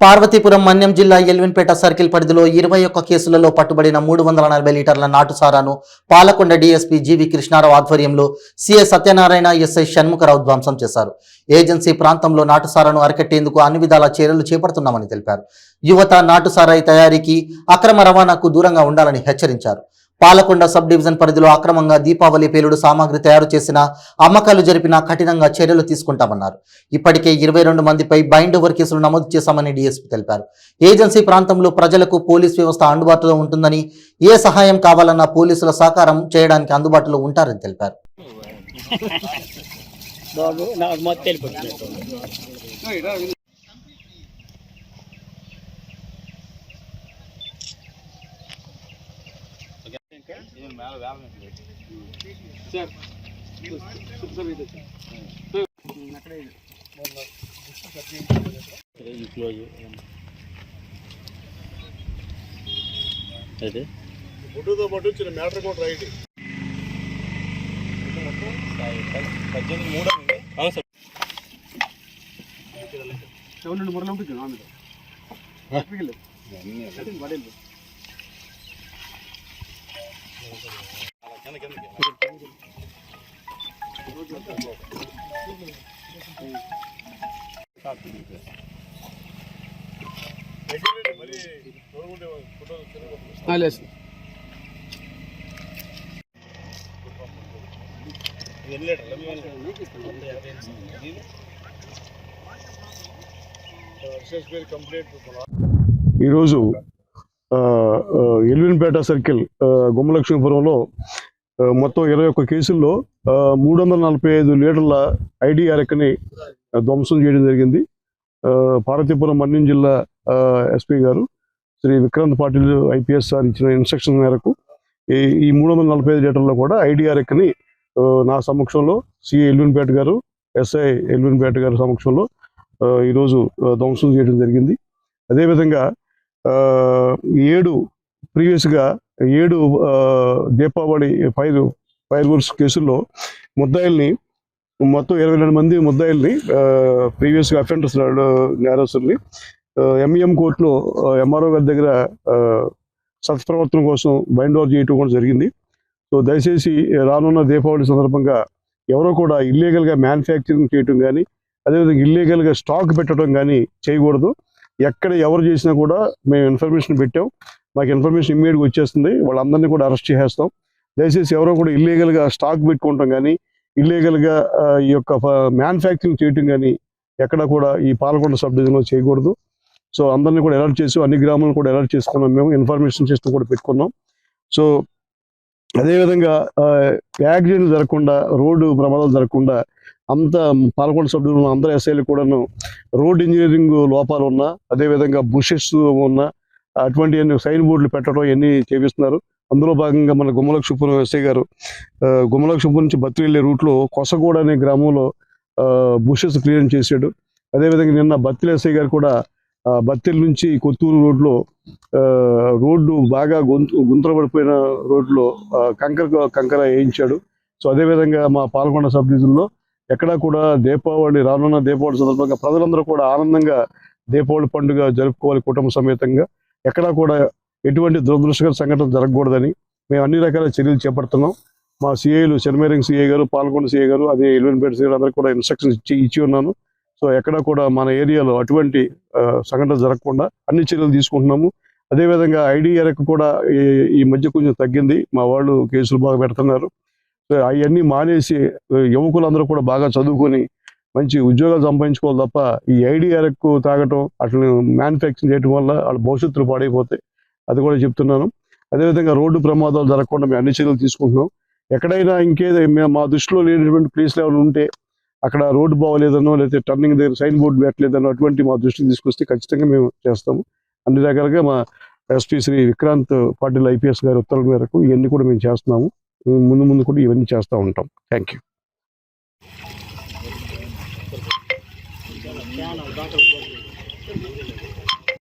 పార్వతీపురం మన్యం జిల్లా ఎల్విన్పేట సర్కిల్ పరిధిలో 21 కేసులలో పట్టుబడిన 340 లీటర్ల నాటు సారాను పాలకొండ డీఎస్పీ జీవి కృష్ణారావు ఆధ్వర్యంలో సీఐ సత్యనారాయణ ఎస్ఐ షణ్ముఖరావు ధ్వంసం చేశారు. ఏజెన్సీ ప్రాంతంలో నాటు సారాను అరికట్టేందుకు అన్ని విధాల చర్యలు చేపడుతున్నామని తెలిపారు. యువత నాటు సారాయి తయారీకి అక్రమ రవాణాకు దూరంగా ఉండాలని హెచ్చరించారు. పాలకొండ సబ్ డివిజన్ పరిధిలో అక్రమంగా దీపావళి పేలుడు సామాగ్రి తయారు చేసిన అమ్మకాలు జరిపినా కఠినంగా చర్యలు తీసుకుంటామన్నారు. ఇప్పటికే 22 మందిపై బైండ్ ఓవర్ కేసులు నమోదు చేశామని డీఎస్పీ తెలిపారు. ఏజెన్సీ ప్రాంతంలో ప్రజలకు పోలీస్ వ్యవస్థ అందుబాటులో ఉంటుందని, ఏ సహాయం కావాలన్నా పోలీసుల సహకారం చేయడానికి అందుబాటులో ఉంటారని తెలిపారు. ఫోటోతో పాటు చిన్న మ్యాటర్ కూడా రైట్ 2 ఈరోజు ఎల్విన్పేట సర్కిల్ గుమ్మలక్ష్మీపురంలో మొత్తం 21 కేసుల్లో 345 లీటర్ల ఐడిఆర్ఎక్ని ధ్వంసం చేయడం జరిగింది. పార్వతీపురం మన్యం జిల్లా ఎస్పీ గారు శ్రీ విక్రాంత్ పాటిల్ ఐపీఎస్ సార్ ఇచ్చిన ఇన్స్ట్రక్షన్ మేరకు ఈ 345 లీటర్లో కూడా ఐడిఆర్ఎక్ని నా సమక్షంలో సిఐ ఎల్విన్పేట గారు, ఎస్ఐ ఎల్విన్పేట గారు సమక్షంలో ఈరోజు ధ్వంసం చేయడం జరిగింది. అదేవిధంగా 7 దీపావళి ఫైర్ వర్క్స్ కేసుల్లో ముద్దాయిల్ని మొత్తం 22 మంది ముద్దాయిల్ని ప్రీవియస్గా అఫెండర్స్ నేరస్తుల్ని ఎంఈఎం కోర్టులో ఎంఆర్ఓ గారి దగ్గర సత్ప్రవర్తన కోసం బైండ్ ఓవర్ చేయటం కూడా జరిగింది. సో దయచేసి రానున్న దీపావళి సందర్భంగా ఎవరో కూడా ఇల్లీగల్గా మ్యానుఫ్యాక్చరింగ్ చేయటం కానీ, అదేవిధంగా ఇల్లీగల్గా స్టాక్ పెట్టడం కానీ చేయకూడదు. ఎక్కడ ఎవరు చేసినా కూడా మేము ఇన్ఫర్మేషన్ పెట్టాం, మాకు ఇన్ఫర్మేషన్ ఇమ్మీడియట్గా వచ్చేస్తుంది, వాళ్ళందరినీ కూడా అరెస్ట్ చేసేస్తాం. దయచేసి ఎవరో కూడా ఇల్లీగల్గా స్టాక్ పెట్టుకోవటం కానీ, ఇల్లీగల్గా ఈ యొక్క మ్యానుఫ్యాక్చరింగ్ చేయటం కానీ ఎక్కడ కూడా ఈ పాలకొండ సబ్ డివిజన్లో చేయకూడదు. సో అందరినీ కూడా అలర్ట్ చేసి అన్ని గ్రామాలను కూడా అలర్ట్ చేసుకున్నాం, మేము ఇన్ఫర్మేషన్ సిస్టమ్ కూడా పెట్టుకున్నాం. సో అదేవిధంగా యాక్సిడెంట్ జరగకుండా, రోడ్డు ప్రమాదాలు జరగకుండా అంత పాలకొండ సబ్ డివిజన్లో అందరు ఎస్ఐలు కూడాను రోడ్ ఇంజనీరింగ్ లోపాలు ఉన్నా, అదేవిధంగా బుషెస్ ఉన్నా అటువంటి సైన్ బోర్డులు పెట్టడం ఇవన్నీ చేపిస్తున్నారు. అందులో భాగంగా మన గుమ్మలక్ష్మీపురం ఎస్ఐ గారు గుమ్మలక్ష్మీపురం నుంచి బత్తిలి వెళ్ళే రూట్లో కొసగూడ అనే గ్రామంలో బుషెస్ క్లియర్ చేశాడు. అదేవిధంగా నిన్న బత్తిలి ఎస్ఐ గారు కూడా బత్తిలి నుంచి కొత్తూరు రోడ్డు బాగా గుంతలపడిపోయిన రోడ్లో కంకర వేయించాడు. సో అదేవిధంగా మా పాలకొండ సబ్ డివిజన్లో ఎక్కడా కూడా రానున్న దీపావళి సందర్భంగా ప్రజలందరూ కూడా ఆనందంగా దీపావళి పండుగ జరుపుకోవాలి కుటుంబ సమేతంగా. ఎక్కడా కూడా ఎటువంటి దురదృష్టకర సంఘటన జరగకూడదని మేము అన్ని రకాల చర్యలు చేపడుతున్నాం. మా సిఐలు చెన్మేరింగ్ సిఐ గారు, పాలకొండ సిఐ గారు, అదే ఎల్విన్పేట సిఐ గారు అందరికీ కూడా ఇన్స్ట్రక్షన్స్ ఇచ్చి ఉన్నాను. సో ఎక్కడా కూడా మన ఏరియాలో అటువంటి సంఘటన జరగకుండా అన్ని చర్యలు తీసుకుంటున్నాము. అదేవిధంగా ఐడిఆర్ఎక్ కూడా ఈ మధ్య కొంచెం తగ్గింది, మా వాళ్ళు కేసులు బాగా పెడుతున్నారు. సో అవన్నీ మానేసి యువకులందరూ కూడా బాగా చదువుకొని మంచి ఉద్యోగాలు సంపాదించుకోవాలి తప్ప ఈ ఐడిఆర్ఎక్ తాగటం, అట్లా మ్యానుఫ్యాక్చరింగ్ చేయడం వల్ల వాళ్ళ భవిష్యత్తులు పాడైపోతాయి, అది కూడా చెప్తున్నాను. అదేవిధంగా రోడ్డు ప్రమాదాలు జరగకుండా మేము అన్ని చర్యలు తీసుకుంటున్నాం. ఎక్కడైనా మేము మా దృష్టిలో లేనటువంటి ప్లేస్లు ఏమైనా ఉంటే, అక్కడ రోడ్డు బాగోలేదనో లేకపోతే టర్నింగ్ దగ్గర సైన్ బోర్డు పెట్టలేదనో అటువంటి మా దృష్టికి తీసుకొస్తే ఖచ్చితంగా మేము చేస్తాము. అన్ని రకాలుగా మా ఎస్పీ శ్రీ విక్రాంత్ పాటిల్ ఐపీఎస్ గారి ఉత్తర్వుల మేరకు ఇవన్నీ కూడా మేము చేస్తున్నాము. ముందు కూడా ఇవన్నీ చేస్తూ ఉంటాం. Thank you.